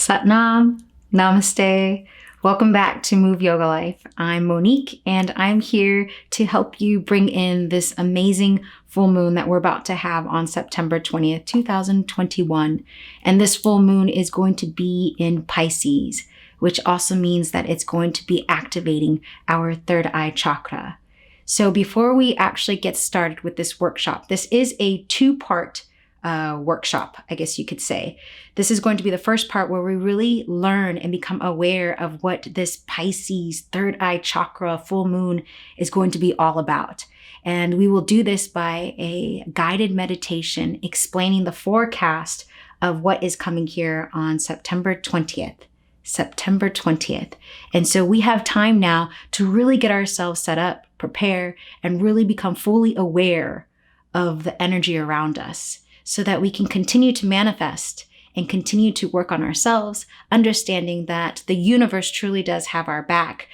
Satnam, Namaste. Welcome back to Move Yoga Life. I'm Monique, and I'm here to help you bring in this amazing full moon that we're about to have on September 20th, 2021. And this full moon is going to be in Pisces, which also means that it's going to be activating our third eye chakra. So before we actually get started with this workshop, this is a two-part workshop, I guess you could say. This is going to be the first part where we really learn and become aware of what this Pisces third eye chakra full moon is going to be all about. And we will do this by a guided meditation explaining the forecast of what is coming here on September 20th. September 20th. And so we have time now to really get ourselves set up, prepare, and really become fully aware of the energy around us, so that we can continue to manifest and continue to work on ourselves, understanding that the universe truly does have our back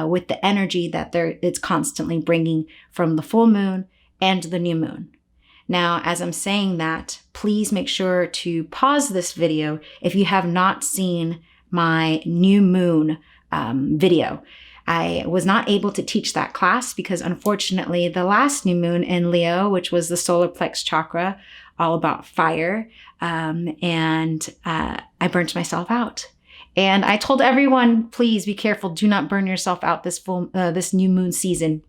with the energy that it's constantly bringing from the full moon and the new moon. Now, as I'm saying that, please make sure to pause this video if you have not seen my new moon video. I was not able to teach that class because unfortunately the last new moon in Leo, which was the solar plex chakra, all about fire, and I burnt myself out. And I told everyone, please be careful, do not burn yourself out this new moon season,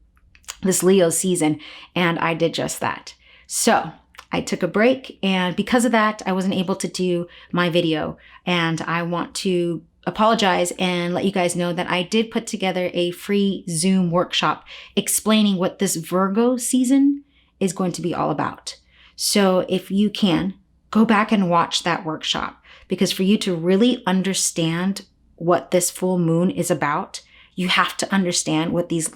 this Leo season, and I did just that. So I took a break, and because of that, I wasn't able to do my video, and I want to apologize and let you guys know that I did put together a free Zoom workshop explaining what this Virgo season is going to be all about. So if you can, go back and watch that workshop, because for you to really understand what this full moon is about, you have to understand what these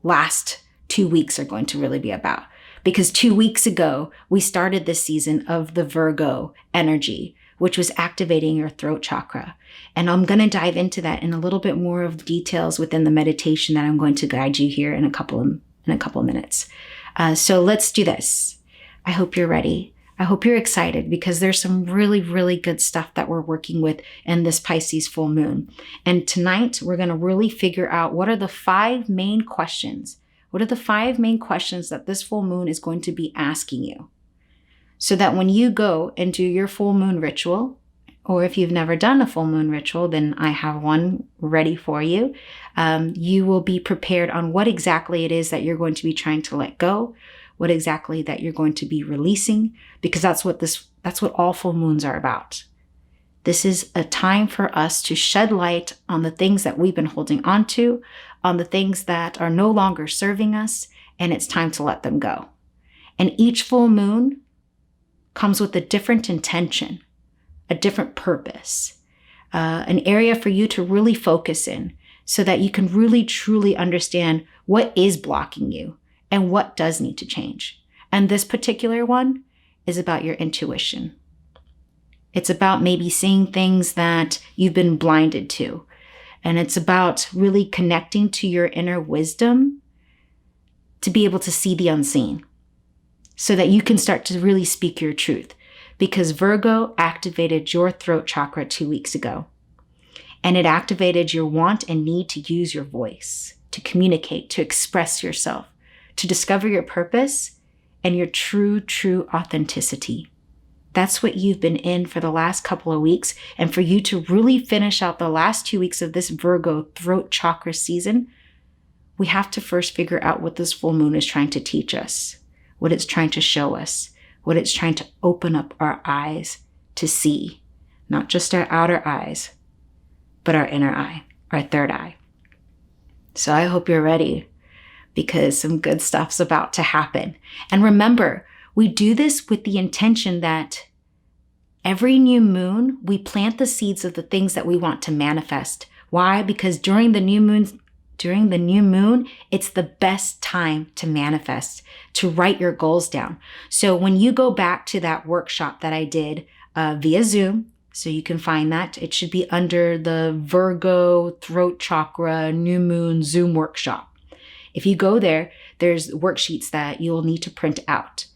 last 2 weeks are going to really be about. Because 2 weeks ago, we started this season of the Virgo energy, which was activating your throat chakra. And I'm going to dive into that in a little bit more of the details within the meditation that I'm going to guide you here in a couple of minutes. So let's do this. I hope you're ready. I hope you're excited, because there's some really, really good stuff that we're working with in this Pisces full moon. And tonight, we're going to really figure out what are the 5 main questions. What are the 5 main questions that this full moon is going to be asking you? So that when you go and do your full moon ritual, or if you've never done a full moon ritual, then I have one ready for you. You will be prepared on what exactly it is that you're going to be trying to let go, what exactly that you're going to be releasing, because that's what all full moons are about. This is a time for us to shed light on the things that we've been holding on to, on the things that are no longer serving us, and it's time to let them go. And each full moon comes with a different intention, a different purpose, an area for you to really focus in, so that you can really truly understand what is blocking you and what does need to change. And this particular one is about your intuition. It's about maybe seeing things that you've been blinded to. And it's about really connecting to your inner wisdom to be able to see the unseen, so that you can start to really speak your truth. Because Virgo activated your throat chakra 2 weeks ago. And it activated your want and need to use your voice, to communicate, to express yourself, to discover your purpose and your true authenticity. That's what you've been in for the last couple of weeks. And for you to really finish out the last 2 weeks of this Virgo throat chakra season, we have to first figure out what this full moon is trying to teach us, what it's trying to show us, what it's trying to open up our eyes to see, not just our outer eyes, but our inner eye, our third eye. So I hope you're ready, because some good stuff's about to happen. And remember, we do this with the intention that every new moon, we plant the seeds of the things that we want to manifest. Why? Because during the new moon, it's the best time to manifest, to write your goals down. So when you go back to that workshop that I did via Zoom, so you can find that, it should be under the Virgo throat chakra new moon Zoom workshop. If you go there, there's worksheets that you'll need to print out,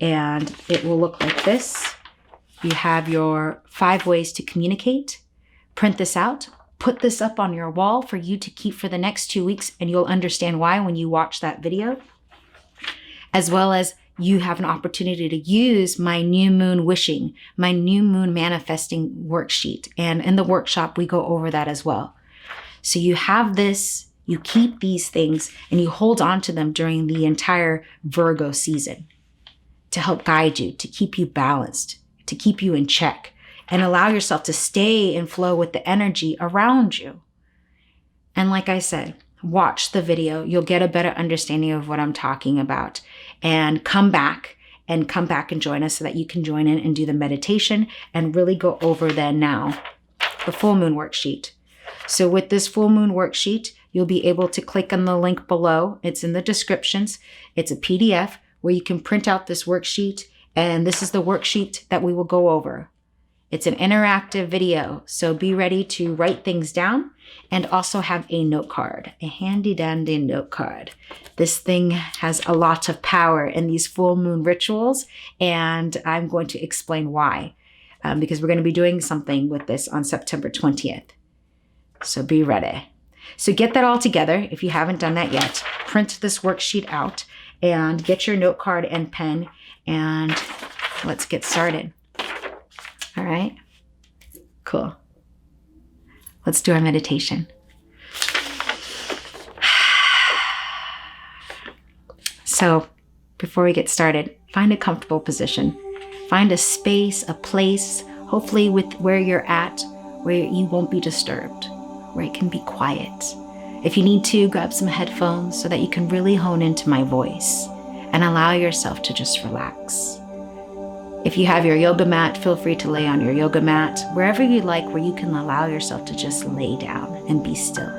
and it will look like this. You have your 5 ways to communicate, Print this out, put this up on your wall for you to keep for the next 2 weeks, and you'll understand why when you watch that video. As well as you have an opportunity to use my new moon wishing, my new moon manifesting worksheet. And in the workshop, we go over that as well. So you have this, you keep these things, and you hold on to them during the entire Virgo season to help guide you, to keep you balanced, to keep you in check, and allow yourself to stay in flow with the energy around you. And like I said, watch the video. You'll get a better understanding of what I'm talking about. And come back and join us so that you can join in and do the meditation and really go over then now the full moon worksheet. So with this full moon worksheet, you'll be able to click on the link below. It's in the descriptions. It's a PDF where you can print out this worksheet. And this is the worksheet that we will go over. It's an interactive video, so be ready to write things down and also have a note card, a handy dandy note card. This thing has a lot of power in these full moon rituals, and I'm going to explain why, because we're going to be doing something with this on September 20th. So be ready. So get that all together. If you haven't done that yet, print this worksheet out and get your note card and pen, and let's get started. All right, cool. Let's do our meditation. So before we get started, find a comfortable position. Find a space, a place, hopefully with where you're at, where you won't be disturbed, where it can be quiet. If you need to, grab some headphones so that you can really hone into my voice and allow yourself to just relax. If you have your yoga mat, feel free to lay on your yoga mat, wherever you like, where you can allow yourself to just lay down and be still.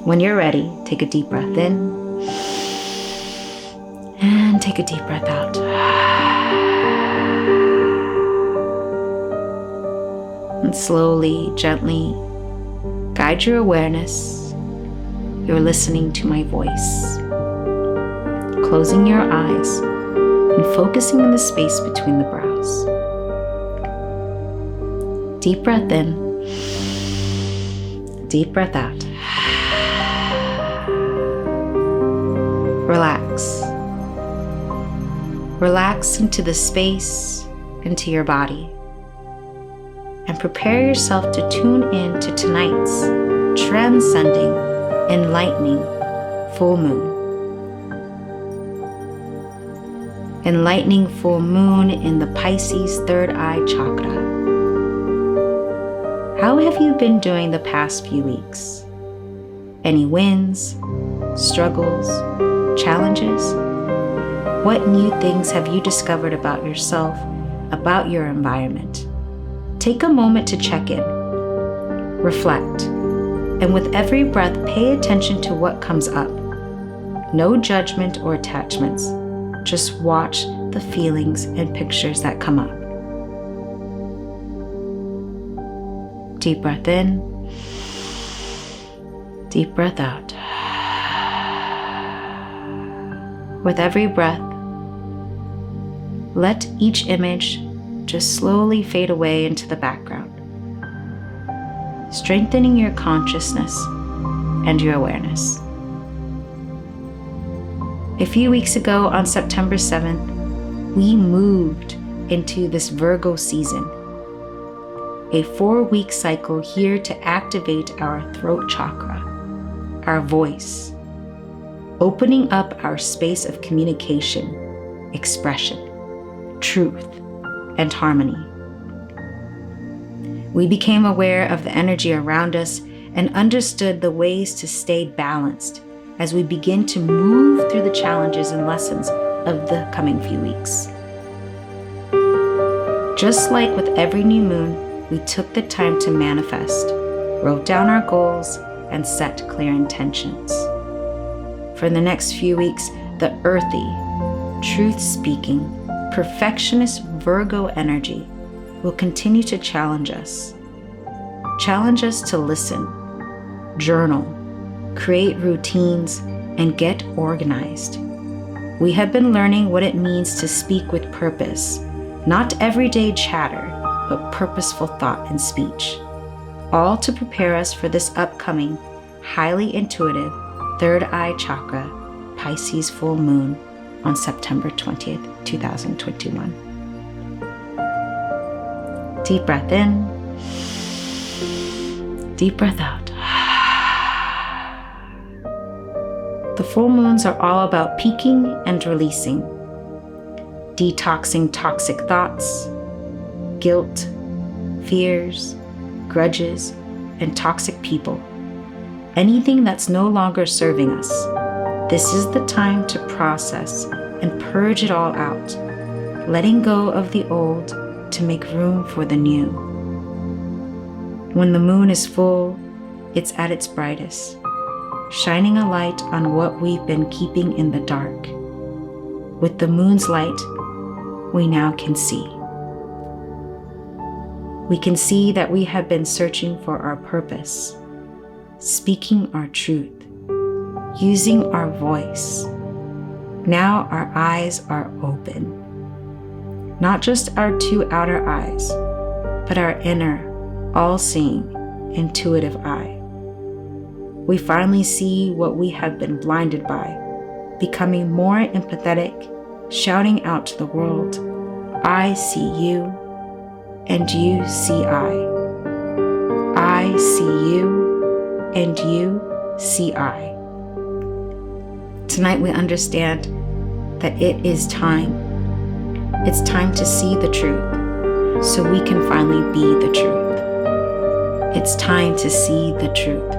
When you're ready, take a deep breath in and take a deep breath out. And slowly, gently guide your awareness. You're listening to my voice. Closing your eyes and focusing on the space between the brows. Deep breath in, deep breath out. Relax. Relax into the space, into your body. And prepare yourself to tune in to tonight's transcending, enlightening full moon. Enlightening full moon in the Pisces third eye chakra. How have you been doing the past few weeks? Any wins, struggles, challenges? What new things have you discovered about yourself, about your environment? Take a moment to check in, reflect, and with every breath, pay attention to what comes up. No judgment or attachments. Just watch the feelings and pictures that come up. Deep breath in, deep breath out. With every breath, let each image just slowly fade away into the background, strengthening your consciousness and your awareness. A few weeks ago on September 7th, we moved into this Virgo season, a 4-week cycle here to activate our throat chakra, our voice, opening up our space of communication, expression, truth, and harmony. We became aware of the energy around us and understood the ways to stay balanced as we begin to move through the challenges and lessons of the coming few weeks. Just like with every new moon, we took the time to manifest, wrote down our goals, and set clear intentions. For the next few weeks, the earthy, truth-speaking, perfectionist Virgo energy will continue to challenge us. Challenge us to listen, journal, create routines, and get organized. We have been learning what it means to speak with purpose, not everyday chatter, but purposeful thought and speech, all to prepare us for this upcoming, highly intuitive third eye chakra Pisces full moon on September 20th, 2021. Deep breath in, deep breath out. The full moons are all about peaking and releasing, detoxing toxic thoughts, guilt, fears, grudges, and toxic people. Anything that's no longer serving us. This is the time to process and purge it all out, letting go of the old to make room for the new. When the moon is full, it's at its brightest, shining a light on what we've been keeping in the dark. With the moon's light, we now can see. We can see that we have been searching for our purpose, speaking our truth, using our voice. Now our eyes are open. Not just our two outer eyes, but our inner, all-seeing, intuitive eye. We finally see what we have been blinded by, becoming more empathetic, shouting out to the world, I see you, and you see I. I see you, and you see I. Tonight we understand that it is time. It's time to see the truth, so we can finally be the truth. It's time to see the truth,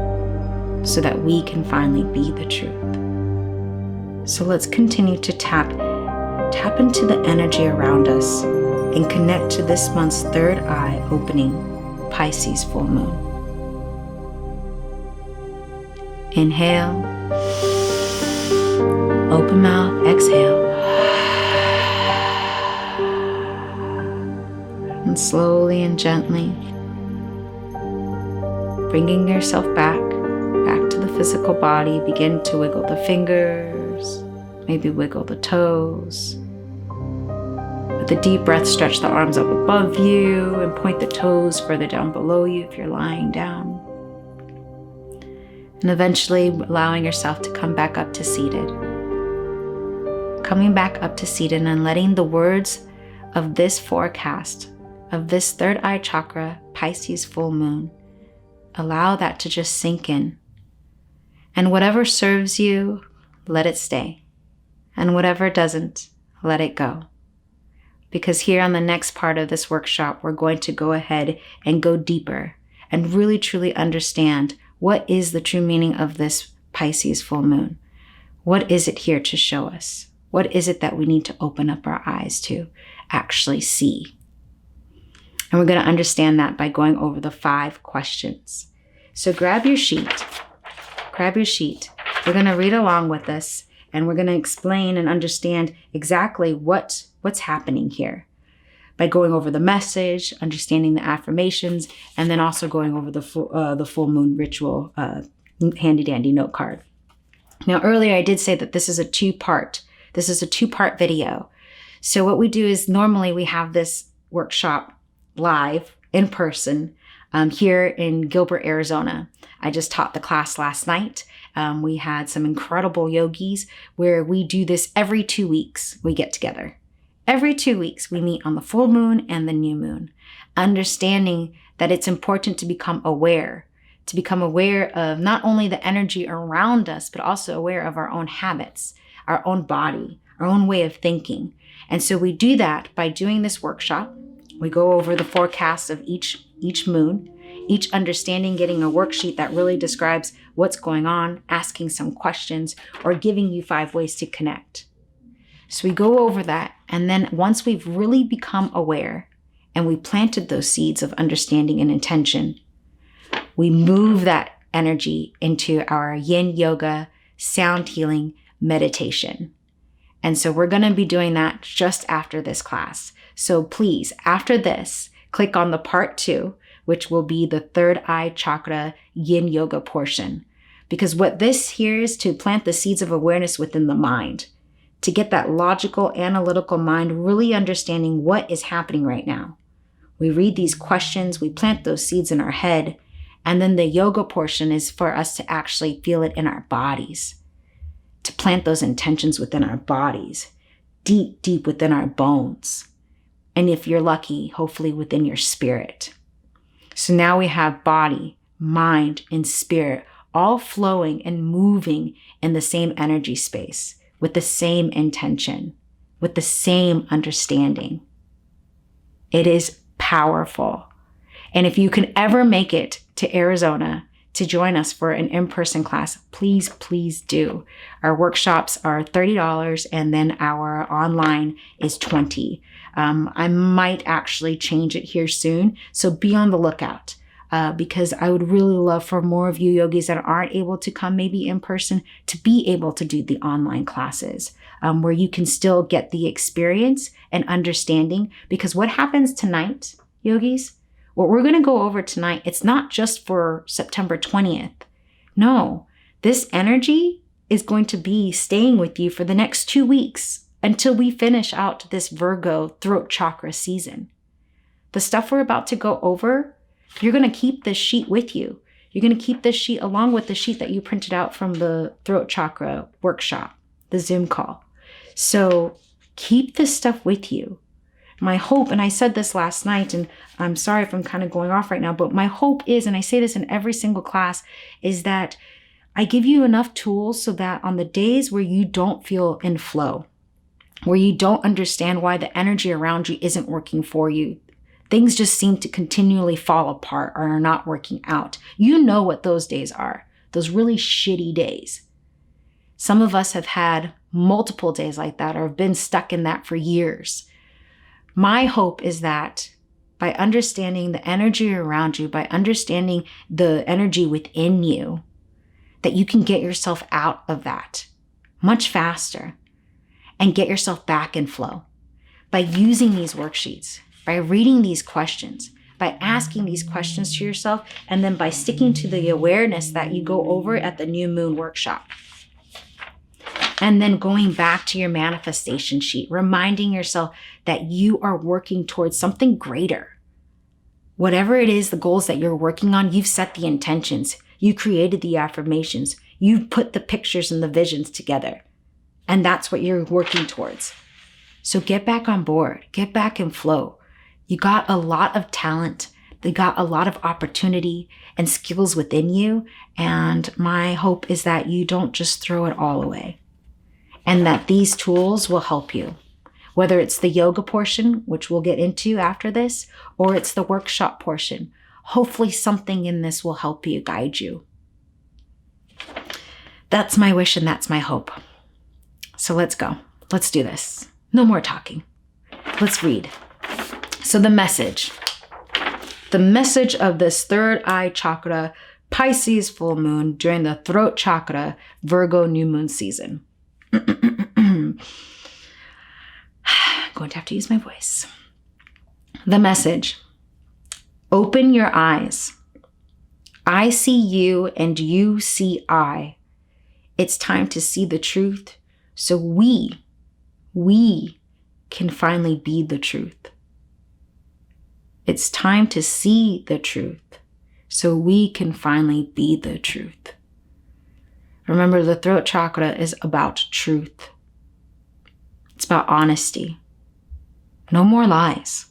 so that we can finally be the truth. So let's continue to tap into the energy around us and connect to this month's third eye opening, Pisces full moon. Inhale, open mouth, exhale. And slowly and gently, bringing yourself back to the physical body, begin to wiggle the fingers, maybe wiggle the toes. With a deep breath, stretch the arms up above you and point the toes further down below you if you're lying down. And eventually allowing yourself to come back up to seated. Coming back up to seated and letting the words of this forecast, of this third eye chakra, Pisces full moon, allow that to just sink in. And whatever serves you, let it stay. And whatever doesn't, let it go. Because here on the next part of this workshop, we're going to go ahead and go deeper and really truly understand what is the true meaning of this Pisces full moon. What is it here to show us? What is it that we need to open up our eyes to actually see? And we're going to understand that by going over the 5 questions. So grab your sheet. We're going to read along with us, and we're going to explain and understand exactly what's happening here by going over the message, understanding the affirmations, and then also going over the full moon ritual handy dandy note card. Now, earlier I did say that this is a two-part video. So what we do is normally we have this workshop live in person here in Gilbert, Arizona. I just taught the class last night. We had some incredible yogis where we do this every 2 weeks. We get together. Every 2 weeks, we meet on the full moon and the new moon, understanding that it's important to become aware of not only the energy around us, but also aware of our own habits, our own body, our own way of thinking. And so we do that by doing this workshop. We go over the forecasts of each moon, each understanding, getting a worksheet that really describes what's going on, asking some questions, or giving you 5 ways to connect. So we go over that, and then once we've really become aware and we planted those seeds of understanding and intention, we move that energy into our yin yoga, sound healing, meditation. And so we're going to be doing that just after this class. So please, after this, click on the part 2, which will be the third eye chakra yin yoga portion. Because what this here is to plant the seeds of awareness within the mind, to get that logical, analytical mind really understanding what is happening right now. We read these questions, we plant those seeds in our head, and then the yoga portion is for us to actually feel it in our bodies, to plant those intentions within our bodies, deep, deep within our bones. And if you're lucky, hopefully within your spirit. So now we have body, mind, and spirit all flowing and moving in the same energy space, with the same intention, with the same understanding. It is powerful. And if you can ever make it to Arizona to join us for an in-person class, please, please do. Our workshops are $30 and then our online is $20. I might actually change it here soon, so be on the lookout. Because I would really love for more of you yogis that aren't able to come maybe in person to be able to do the online classes, where you can still get the experience and understanding. Because what happens tonight, yogis, what we're going to go over tonight, it's not just for September 20th. No, this energy is going to be staying with you for the next 2 weeks until we finish out this Virgo throat chakra season. The stuff we're about to go over, you're going to keep this sheet with you. You're going to keep this sheet along with the sheet that you printed out from the throat chakra workshop, the Zoom call. So keep this stuff with you. My hope, and I said this last night, and I'm sorry if I'm kind of going off right now, but my hope is, and I say this in every single class, is that I give you enough tools so that on the days where you don't feel in flow, where you don't understand why the energy around you isn't working for you, things just seem to continually fall apart or are not working out. You know what those days are, those really shitty days. Some of us have had multiple days like that or have been stuck in that for years. My hope is that by understanding the energy around you, by understanding the energy within you, that you can get yourself out of that much faster and get yourself back in flow by using these worksheets, by reading these questions, by asking these questions to yourself, and then by sticking to the awareness that you go over at the new moon workshop. And then going back to your manifestation sheet, reminding yourself that you are working towards something greater. Whatever it is, the goals that you're working on, you've set the intentions. You created the affirmations. You've put the pictures and the visions together. And that's what you're working towards. So get back on board. Get back in flow. You got a lot of talent. You got a lot of opportunity and skills within you. And my hope is that you don't just throw it all away. And that these tools will help you, whether it's the yoga portion, which we'll get into after this, or it's the workshop portion. Hopefully something in this will help you, guide you. That's my wish and that's my hope. So let's go. Let's do this. No more talking. Let's read. So the message of this third eye chakra, Pisces full moon during the throat chakra, Virgo new moon season. I'm going to have to use my voice. The message: open your eyes. I see you and you see I. It's time to see the truth so we can finally be the truth. It's time to see the truth so we can finally be the truth. Remember, the throat chakra is about truth. It's about honesty. No more lies.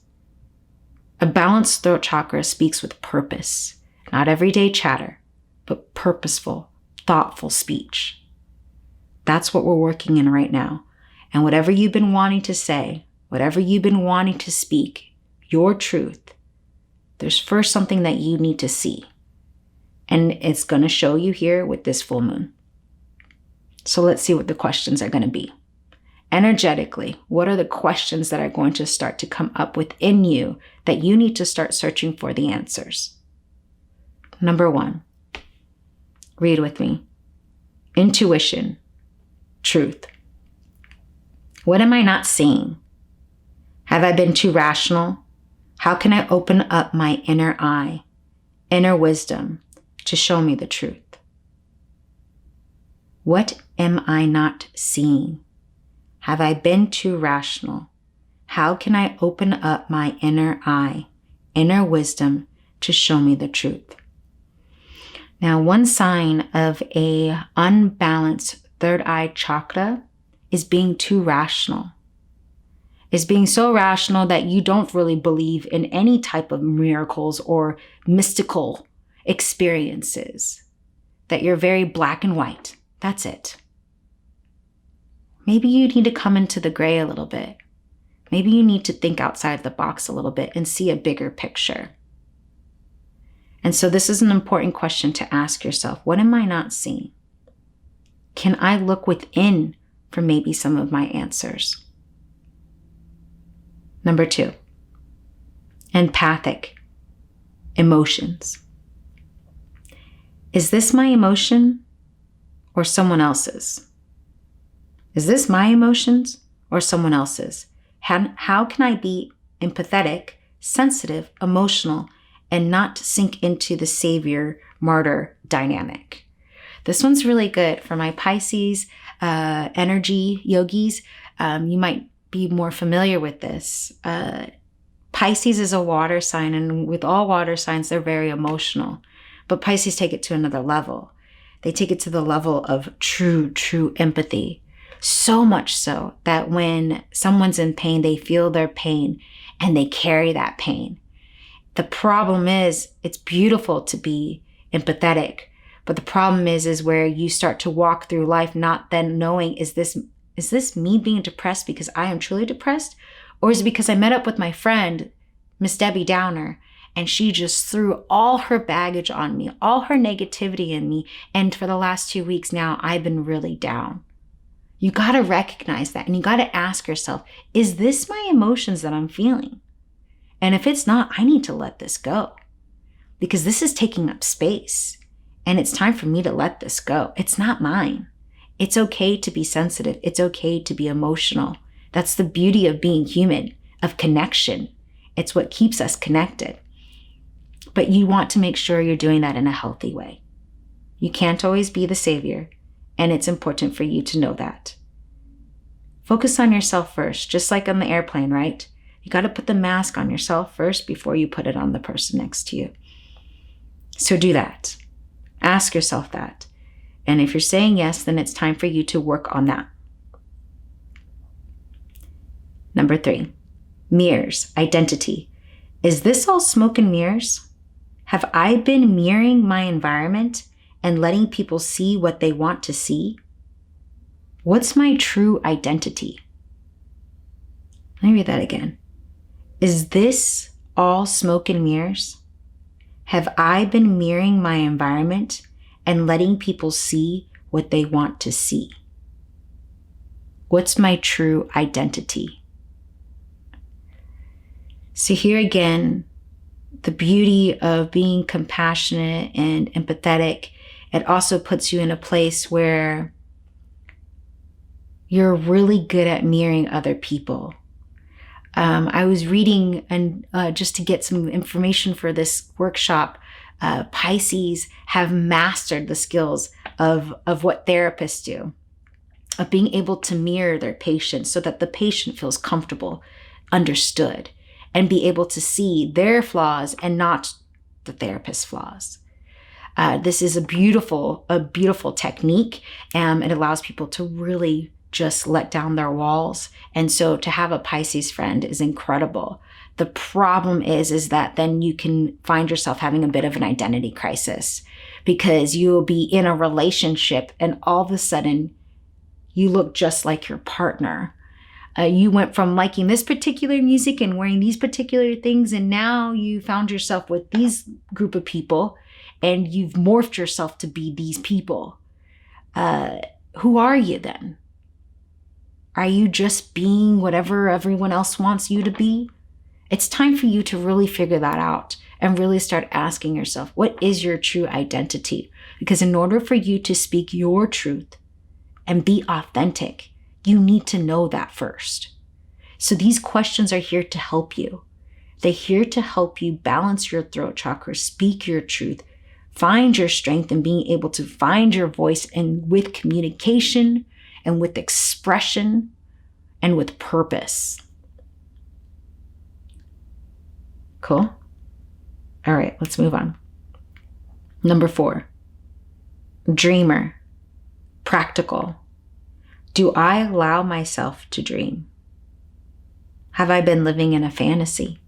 A balanced throat chakra speaks with purpose, not everyday chatter, but purposeful, thoughtful speech. That's what we're working in right now. And whatever you've been wanting to say, whatever you've been wanting to speak, your truth, there's first something that you need to see. And it's going to show you here with this full moon. So let's see what the questions are going to be. Energetically, what are the questions that are going to start to come up within you that you need to start searching for the answers? Number 1, read with me. Intuition, truth. What am I not seeing? Have I been too rational? How can I open up my inner eye, inner wisdom to show me the truth? What am I not seeing? Have I been too rational? How can I open up my inner eye, inner wisdom to show me the truth. Now, one sign of a unbalanced third eye chakra is being too rational. Is being so rational that you don't really believe in any type of miracles or mystical experiences. That you're very black and white. That's it. Maybe you need to come into the gray a little bit. Maybe you need to think outside the box a little bit and see a bigger picture. And so this is an important question to ask yourself. What am I not seeing? Can I look within for maybe some of my answers? Number 2, empathic emotions. Is this my emotion or someone else's? Is this my emotions or someone else's? How can I be empathetic, sensitive, emotional, and not sink into the savior-martyr dynamic? This one's really good for my Pisces energy yogis. You might be more familiar with this. Pisces is a water sign, and with all water signs, they're very emotional. But Pisces take it to another level. They take it to the level of true empathy. So much so that when someone's in pain, they feel their pain and they carry that pain. The problem is, it's beautiful to be empathetic, but the problem is where you start to walk through life not then knowing, is this me being depressed because I am truly depressed? Or is it because I met up with my friend, Miss Debbie Downer, and she just threw all her baggage on me, all her negativity in me, and for the last 2 weeks now, I've been really down. You got to recognize that, and you got to ask yourself, is this my emotions that I'm feeling? And if it's not, I need to let this go, because this is taking up space, and it's time for me to let this go. It's not mine. It's okay to be sensitive. It's okay to be emotional. That's the beauty of being human, of connection. It's what keeps us connected. But you want to make sure you're doing that in a healthy way. You can't always be the savior, and it's important for you to know that. Focus on yourself first, just like on the airplane, right? You got to put the mask on yourself first before you put it on the person next to you. So do that. Ask yourself that. And if you're saying yes, then it's time for you to work on that. Number 3, mirrors, identity. Is this all smoke and mirrors? Have I been mirroring my environment and letting people see what they want to see? What's my true identity? Let me read that again. Is this all smoke and mirrors? Have I been mirroring my environment and letting people see what they want to see? What's my true identity? So here again, the beauty of being compassionate and empathetic, it also puts you in a place where you're really good at mirroring other people. I was reading, and just to get some information for this workshop, Pisces have mastered the skills of what therapists do, of being able to mirror their patient so that the patient feels comfortable, understood, and be able to see their flaws and not the therapist's flaws. This is a beautiful technique, and it allows people to really just let down their walls. And so to have a Pisces friend is incredible. The problem is that then you can find yourself having a bit of an identity crisis, because you'll be in a relationship and all of a sudden you look just like your partner. You went from liking this particular music and wearing these particular things, and now you found yourself with these group of people and you've morphed yourself to be these people. Who are you then? Are you just being whatever everyone else wants you to be? It's time for you to really figure that out and really start asking yourself, what is your true identity? Because in order for you to speak your truth and be authentic, you need to know that first. So these questions are here to help you. They're here to help you balance your throat chakra, speak your truth, find your strength in being able to find your voice, and with communication and with expression and with purpose. Cool? All right, let's move on. Number 4, dreamer, practical. Do I allow myself to dream? Have I been living in a fantasy?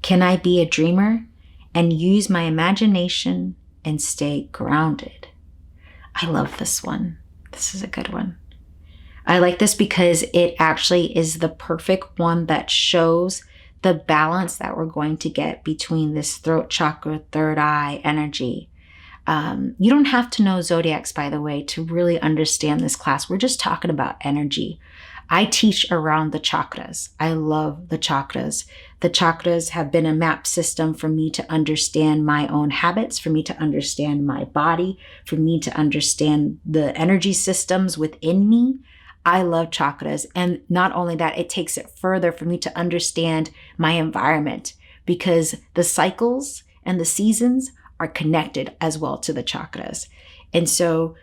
Can I be a dreamer and use my imagination and stay grounded? I love this one. This is a good one. I like this because it actually is the perfect one that shows the balance that we're going to get between this throat chakra, third eye energy. You don't have to know zodiacs, by the way, to really understand this class. We're just talking about energy. I teach around the chakras. I love the chakras. The chakras have been a map system for me to understand my own habits, for me to understand my body, for me to understand the energy systems within me. I love chakras. And not only that, it takes it further for me to understand my environment, because the cycles and the seasons are connected as well to the chakras. And so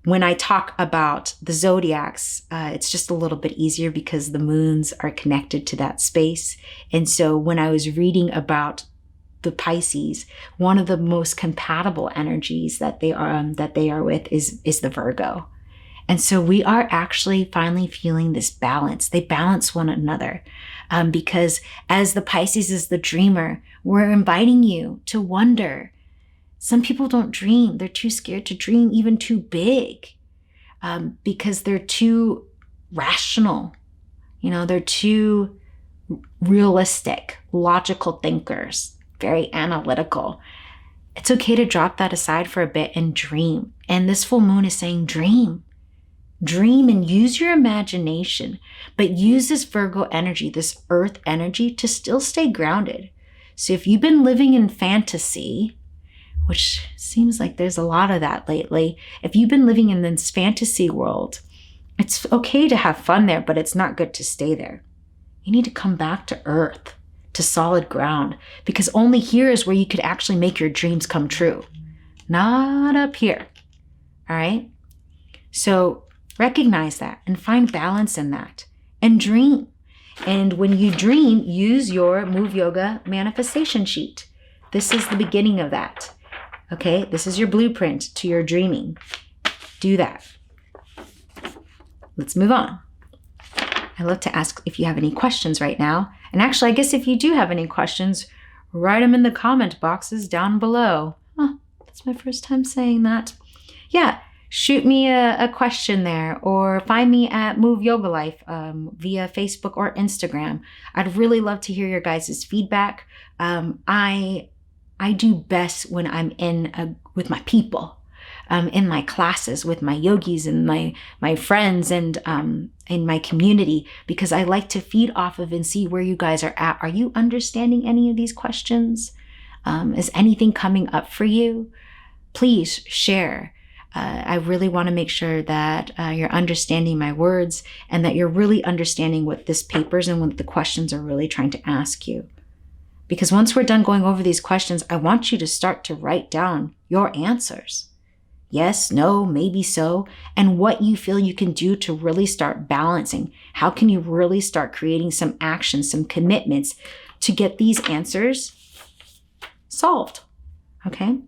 when I talk about the zodiacs, it's just a little bit easier because the moons are connected to that space. And so when I was reading about the Pisces, one of the most compatible energies that they are with is the Virgo. And so we are actually finally feeling this balance. They balance one another because as the Pisces is the dreamer, we're inviting you to wonder. Some people don't dream. They're too scared to dream even too big because they're too rational. They're too realistic, logical thinkers, very analytical. It's okay to drop that aside for a bit and dream. And this full moon is saying dream. Dream and use your imagination, but use this Virgo energy, this earth energy, to still stay grounded. So if you've been living in fantasy, which seems like there's a lot of that lately, if you've been living in this fantasy world, it's okay to have fun there, but it's not good to stay there. You need to come back to earth, to solid ground, because only here is where you could actually make your dreams come true, not up here. All right? So recognize that and find balance in that and dream. And when you dream, use your Move Yoga manifestation sheet. This is the beginning of that. Okay, this is your blueprint to your dreaming. Do that. Let's move on. I'd love to ask if you have any questions right now. And actually, I guess if you do have any questions, write them in the comment boxes down below. Oh, that's my first time saying that. Yeah, shoot me a question there, or find me at Move Yoga Life via Facebook or Instagram. I'd really love to hear your guys' feedback. I do best when I'm with my people, in my classes with my yogis and my friends and in my community, because I like to feed off of and see where you guys are at. Are you understanding any of these questions? Is anything coming up for you? Please share. I really want to make sure that you're understanding my words and that you're really understanding what this papers and what the questions are really trying to ask you. Because once we're done going over these questions, I want you to start to write down your answers. Yes, no, maybe so, and what you feel you can do to really start balancing. How can you really start creating some actions, some commitments to get these answers solved? Okay?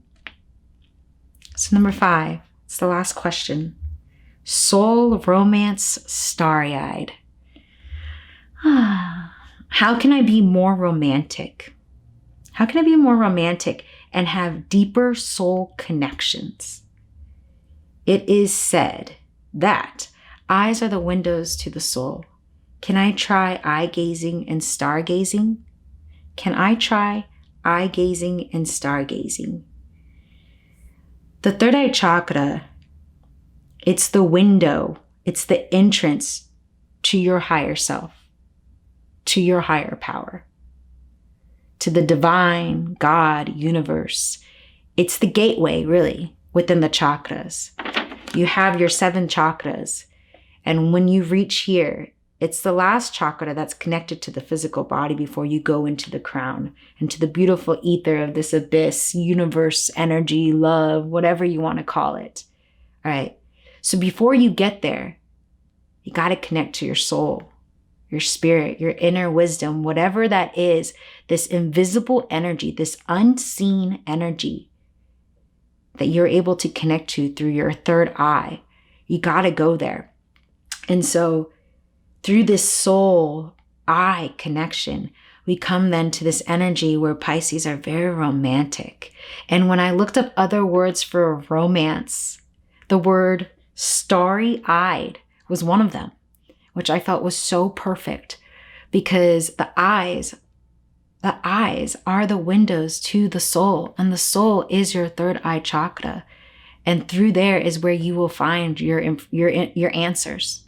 So number 5, it's the last question. Soul romance starry-eyed. How can I be more romantic? How can I be more romantic and have deeper soul connections? It is said that eyes are the windows to the soul. Can I try eye gazing and stargazing? Can I try eye gazing and stargazing? The third eye chakra, it's the window, it's the entrance to your higher self, to your higher power, to the divine, God, universe. It's the gateway, really, within the chakras. You have your 7 chakras, and when you reach here, it's the last chakra that's connected to the physical body before you go into the crown, into the beautiful ether of this abyss, universe, energy, love, whatever you want to call it. All right. So before you get there, you got to connect to your soul. your spirit, your inner wisdom, whatever that is, this invisible energy, this unseen energy that you're able to connect to through your third eye. You got to go there. And so through this soul eye connection, we come then to this energy where Pisces are very romantic. And when I looked up other words for romance, the word starry-eyed was one of them, which I felt was so perfect because the eyes are the windows to the soul, and the soul is your third eye chakra. And through there is where you will find your answers.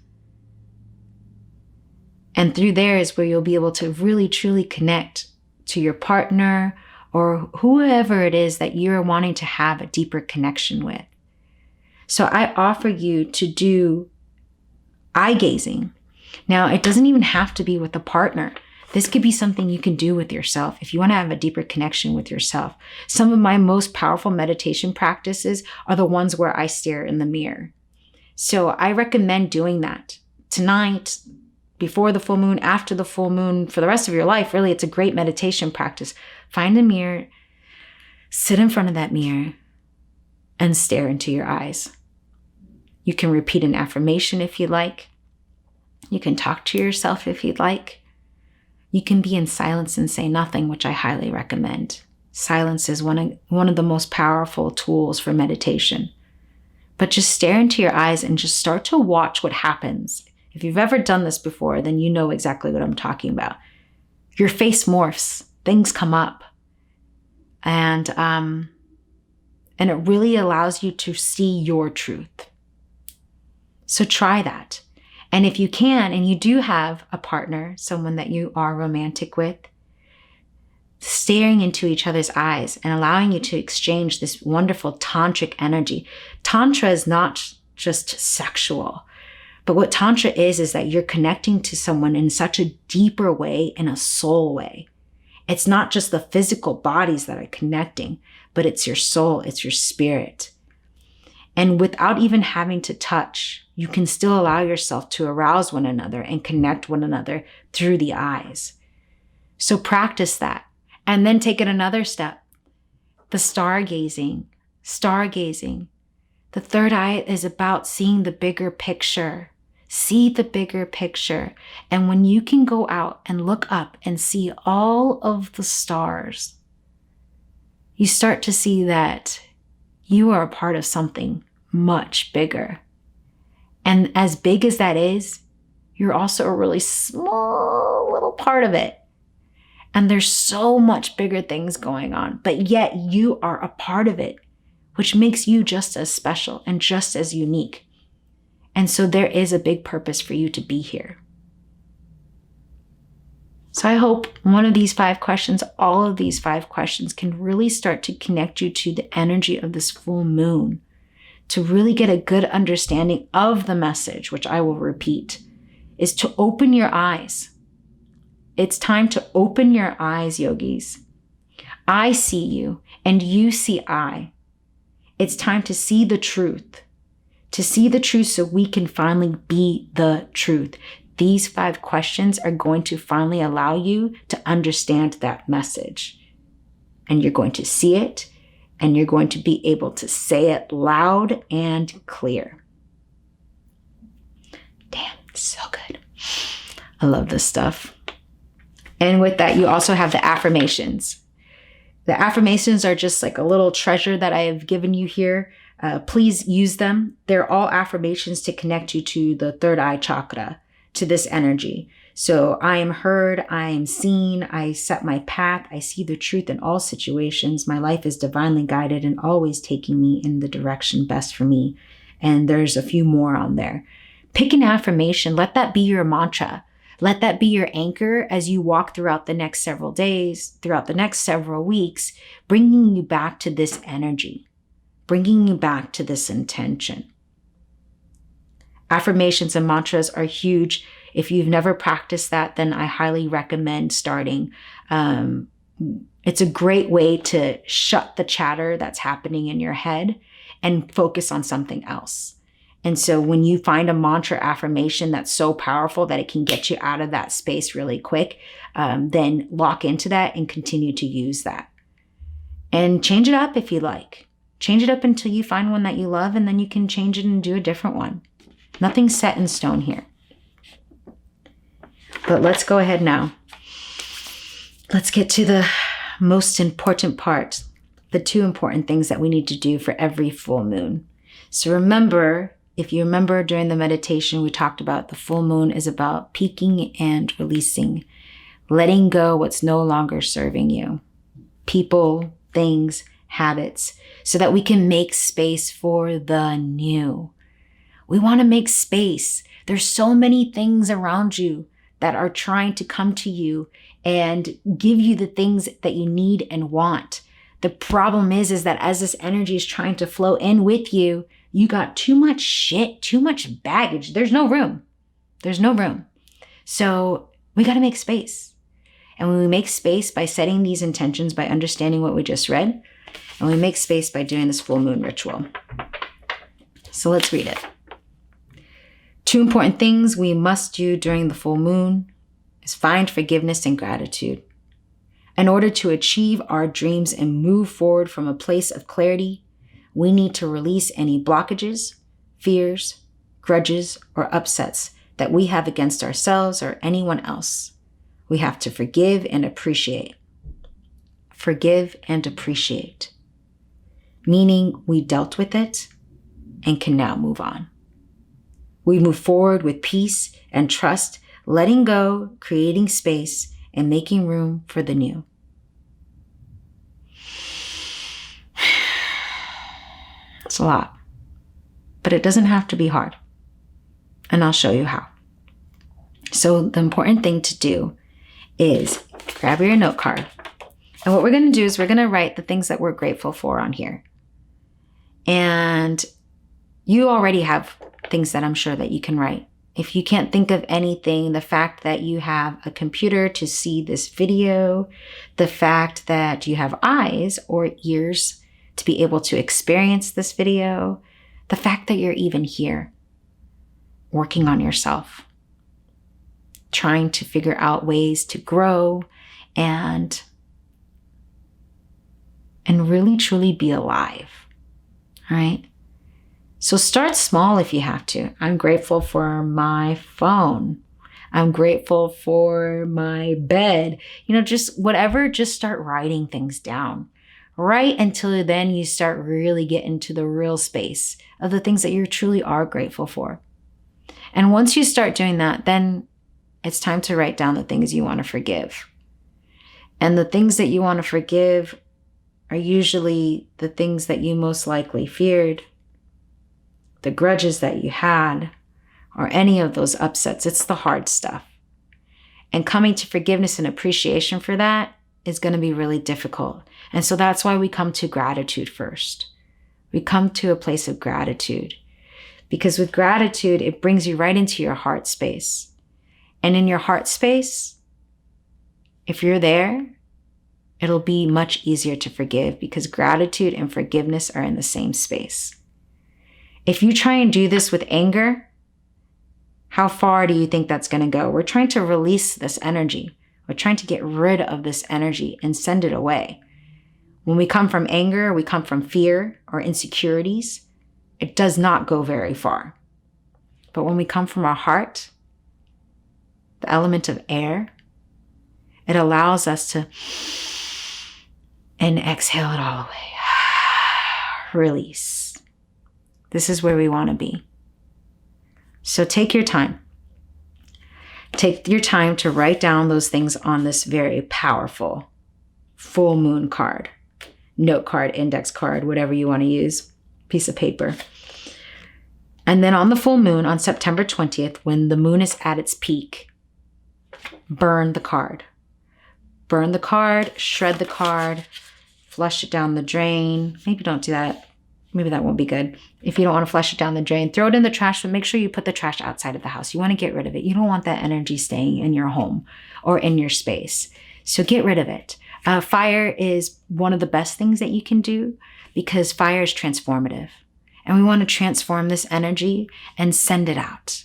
And through there is where you'll be able to really truly connect to your partner or whoever it is that you're wanting to have a deeper connection with. So I offer you to do eye gazing. Now, it doesn't even have to be with a partner. This could be something you can do with yourself if you want to have a deeper connection with yourself. Some of my most powerful meditation practices are the ones where I stare in the mirror. So I recommend doing that tonight, before the full moon, after the full moon, for the rest of your life. Really, it's a great meditation practice. Find a mirror, sit in front of that mirror, and stare into your eyes. You can repeat an affirmation if you like. You can talk to yourself if you'd like. You can be in silence and say nothing, which I highly recommend. Silence is one of the most powerful tools for meditation. But just stare into your eyes and just start to watch what happens. If you've ever done this before, then you know exactly what I'm talking about. Your face morphs, things come up, and it really allows you to see your truth. So try that. And if you can, and you do have a partner, someone that you are romantic with, staring into each other's eyes and allowing you to exchange this wonderful tantric energy. Tantra is not just sexual. But what Tantra is that you're connecting to someone in such a deeper way, in a soul way. It's not just the physical bodies that are connecting, but it's your soul, it's your spirit. And without even having to touch, you can still allow yourself to arouse one another and connect one another through the eyes. So practice that. And then take it another step. The stargazing. The third eye is about seeing the bigger picture. See the bigger picture. And when you can go out and look up and see all of the stars, you start to see that you are a part of something much bigger. And as big as that is, you're also a really small little part of it. And there's so much bigger things going on, but yet you are a part of it, which makes you just as special and just as unique. And so there is a big purpose for you to be here. So I hope one of these 5 questions, all of these 5 questions can really start to connect you to the energy of this full moon, to really get a good understanding of the message, which I will repeat, is to open your eyes. It's time to open your eyes, yogis. I see you and you see I. It's time to see the truth. To see the truth so we can finally be the truth. These 5 questions are going to finally allow you to understand that message. And you're going to see it, and you're going to be able to say it loud and clear. Damn, so good. I love this stuff. And with that, you also have the affirmations. The affirmations are just like a little treasure that I have given you here. Please use them. They're all affirmations to connect you to the third eye chakra, to this energy. So I am heard, I am seen, I set my path, I see the truth in all situations. My life is divinely guided and always taking me in the direction best for me. And there's a few more on there. Pick an affirmation. Let that be your mantra. Let that be your anchor as you walk throughout the next several days, throughout the next several weeks, bringing you back to this energy, bringing you back to this intention. Affirmations and mantras are huge. If you've never practiced that, then I highly recommend starting. It's a great way to shut the chatter that's happening in your head and focus on something else. And so when you find a mantra affirmation that's so powerful that it can get you out of that space really quick, then lock into that and continue to use that. And change it up if you like. Change it up until you find one that you love, and then you can change it and do a different one. Nothing's set in stone here. But let's go ahead now. Let's get to the most important part, the 2 important things that we need to do for every full moon. So remember, if you remember during the meditation, we talked about the full moon is about peaking and releasing, letting go what's no longer serving you. People, things, habits, so that we can make space for the new. We want to make space. There's so many things around you that are trying to come to you and give you the things that you need and want. The problem is that as this energy is trying to flow in with you, you got too much shit, too much baggage. There's no room. There's no room. So we got to make space. And when we make space by setting these intentions, by understanding what we just read, and we make space by doing this full moon ritual. So let's read it. 2 important things we must do during the full moon is find forgiveness and gratitude. In order to achieve our dreams and move forward from a place of clarity, we need to release any blockages, fears, grudges, or upsets that we have against ourselves or anyone else. We have to forgive and appreciate. Forgive and appreciate. Meaning we dealt with it and can now move on. We move forward with peace and trust, letting go, creating space, and making room for the new. It's a lot, but it doesn't have to be hard. And I'll show you how. So the important thing to do is grab your note card. And what we're going to do is we're going to write the things that we're grateful for on here. And you already have things that I'm sure that you can write. If you can't think of anything, the fact that you have a computer to see this video, the fact that you have eyes or ears to be able to experience this video, the fact that you're even here working on yourself, trying to figure out ways to grow and really truly be alive, all right? So start small if you have to. I'm grateful for my phone. I'm grateful for my bed. Just whatever, just start writing things down. Right until then you start really getting to the real space of the things that you truly are grateful for. And once you start doing that, then it's time to write down the things you want to forgive. And the things that you want to forgive are usually the things that you most likely feared, the grudges that you had, or any of those upsets. It's the hard stuff. And coming to forgiveness and appreciation for that is going to be really difficult. And so that's why we come to gratitude first. We come to a place of gratitude. Because with gratitude, it brings you right into your heart space. And in your heart space, if you're there, it'll be much easier to forgive because gratitude and forgiveness are in the same space. If you try and do this with anger, how far do you think that's going to go? We're trying to release this energy. We're trying to get rid of this energy and send it away. When we come from anger, we come from fear or insecurities, it does not go very far. But when we come from our heart, the element of air, it allows us to and exhale it all away. Release. This is where we want to be. So take your time. Take your time to write down those things on this very powerful full moon card, note card, index card, whatever you want to use, piece of paper. And then on the full moon, on September 20th, when the moon is at its peak, burn the card. Burn the card, shred the card, flush it down the drain. Maybe don't do that. Maybe that won't be good. If you don't want to flush it down the drain, throw it in the trash, but make sure you put the trash outside of the house. You want to get rid of it. You don't want that energy staying in your home or in your space. So get rid of it. Fire is one of the best things that you can do because fire is transformative. And we want to transform this energy and send it out.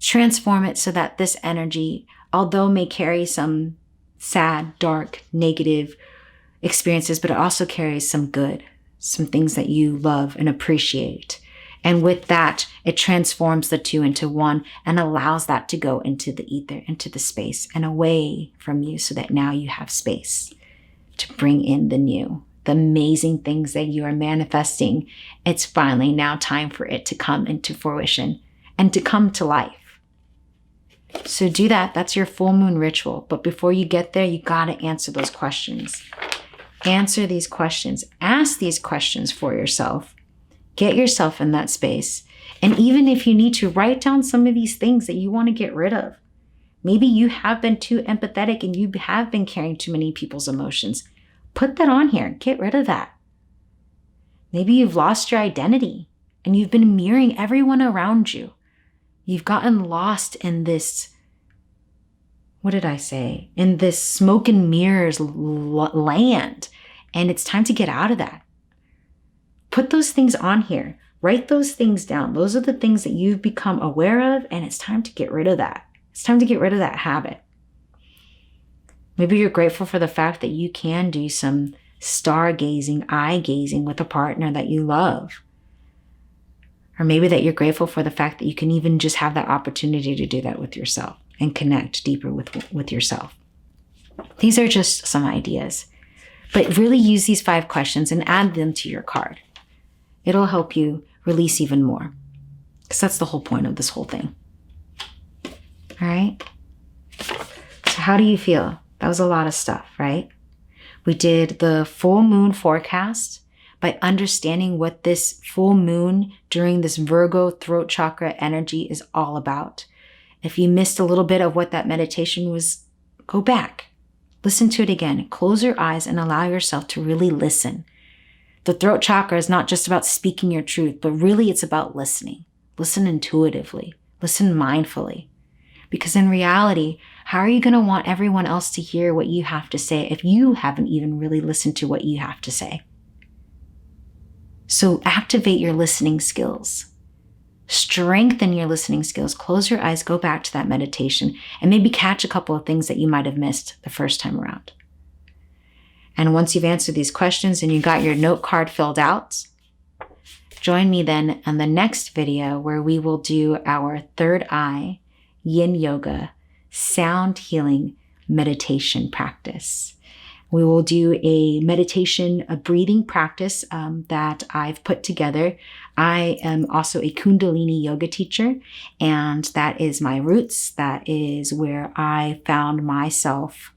Transform it so that this energy, although may carry some sad, dark, negative experiences, but it also carries some good, some things that you love and appreciate. And with that, it transforms the two into one and allows that to go into the ether, into the space and away from you, so that now you have space to bring in the new, the amazing things that you are manifesting. It's finally now time for it to come into fruition and to come to life. So do that. That's your full moon ritual. But before you get there, you got to answer those questions. Answer these questions. Ask these questions for yourself. Get yourself in that space. And even if you need to, write down some of these things that you want to get rid of. Maybe you have been too empathetic and you have been carrying too many people's emotions. Put that on here. Get rid of that. Maybe you've lost your identity and you've been mirroring everyone around you. You've gotten lost in this, what did I say? In this smoke and mirrors land. And it's time to get out of that. Put those things on here. Write those things down. Those are the things that you've become aware of, and it's time to get rid of that. It's time to get rid of that habit. Maybe you're grateful for the fact that you can do some stargazing, eye gazing with a partner that you love. Or maybe that you're grateful for the fact that you can even just have that opportunity to do that with yourself and connect deeper with yourself. These are just some ideas, but really use these 5 questions and add them to your card. It'll help you release even more, because that's the whole point of this whole thing. All right. So how do you feel? That was a lot of stuff, right? We did the full moon forecast by understanding what this full moon during this Virgo throat chakra energy is all about. If you missed a little bit of what that meditation was, go back. Listen to it again. Close your eyes and allow yourself to really listen. The throat chakra is not just about speaking your truth, but really it's about listening. Listen intuitively. Listen mindfully. Because in reality, how are you going to want everyone else to hear what you have to say if you haven't even really listened to what you have to say? So activate your listening skills. Strengthen your listening skills. Close your eyes, go back to that meditation, and maybe catch a couple of things that you might have missed the first time around. And once you've answered these questions and you got your note card filled out, join me then on the next video where we will do our third eye yin yoga sound healing meditation practice. We will do a meditation, a breathing practice that I've put together. I am also a Kundalini yoga teacher, and that is my roots. That is where I found myself.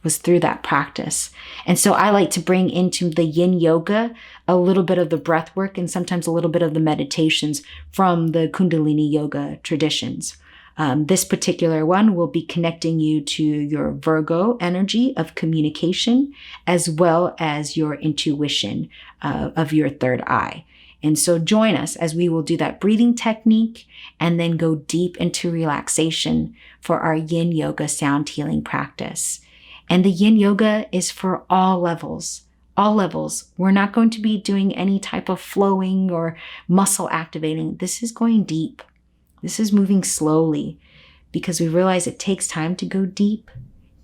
Was through that practice. And so I like to bring into the yin yoga a little bit of the breath work and sometimes a little bit of the meditations from the Kundalini yoga traditions. This particular one will be connecting you to your Virgo energy of communication, as well as your intuition of your third eye. And so join us as we will do that breathing technique and then go deep into relaxation for our yin yoga sound healing practice. And the yin yoga is for all levels. All levels. We're not going to be doing any type of flowing or muscle activating. This is going deep. This is moving slowly because we realize it takes time to go deep,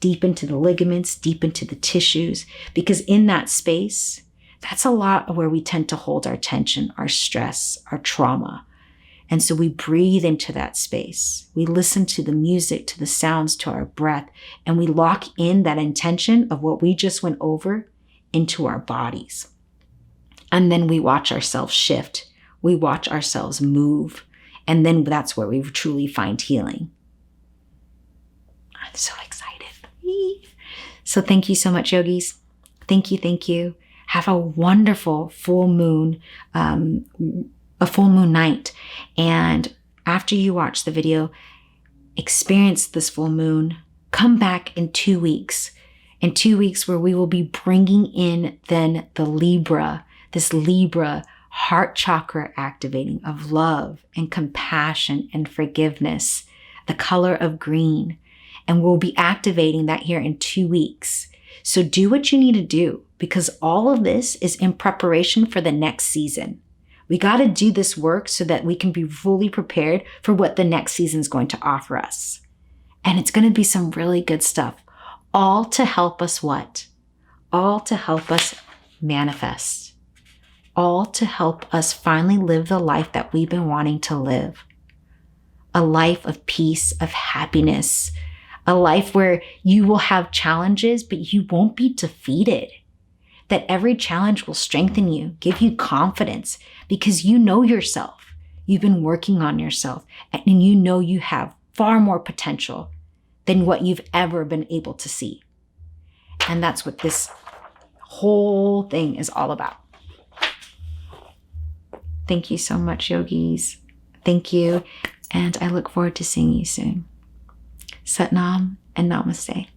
deep into the ligaments, deep into the tissues, because in that space, that's a lot of where we tend to hold our tension, our stress, our trauma. And so we breathe into that space. We listen to the music, to the sounds, to our breath, and we lock in that intention of what we just went over into our bodies. And then we watch ourselves shift. We watch ourselves move. And then that's where we truly find healing. I'm so excited. So thank you so much, yogis. Thank you, thank you. Have a wonderful full moon, a full moon night. And after you watch the video, experience this full moon, come back in 2 weeks. In 2 weeks where we will be bringing in then the Libra, this Libra heart chakra activating of love and compassion and forgiveness, the color of green. And we'll be activating that here in 2 weeks. So do what you need to do, because all of this is in preparation for the next season. We got to do this work so that we can be fully prepared for what the next season is going to offer us. And it's going to be some really good stuff, all to help us what? All to help us manifest. All to help us finally live the life that we've been wanting to live. A life of peace, of happiness, a life where you will have challenges, but you won't be defeated. That every challenge will strengthen you, give you confidence, because you know yourself. You've been working on yourself, and you know you have far more potential than what you've ever been able to see. And that's what this whole thing is all about. Thank you so much, yogis. Thank you. And I look forward to seeing you soon. Sat Nam and Namaste.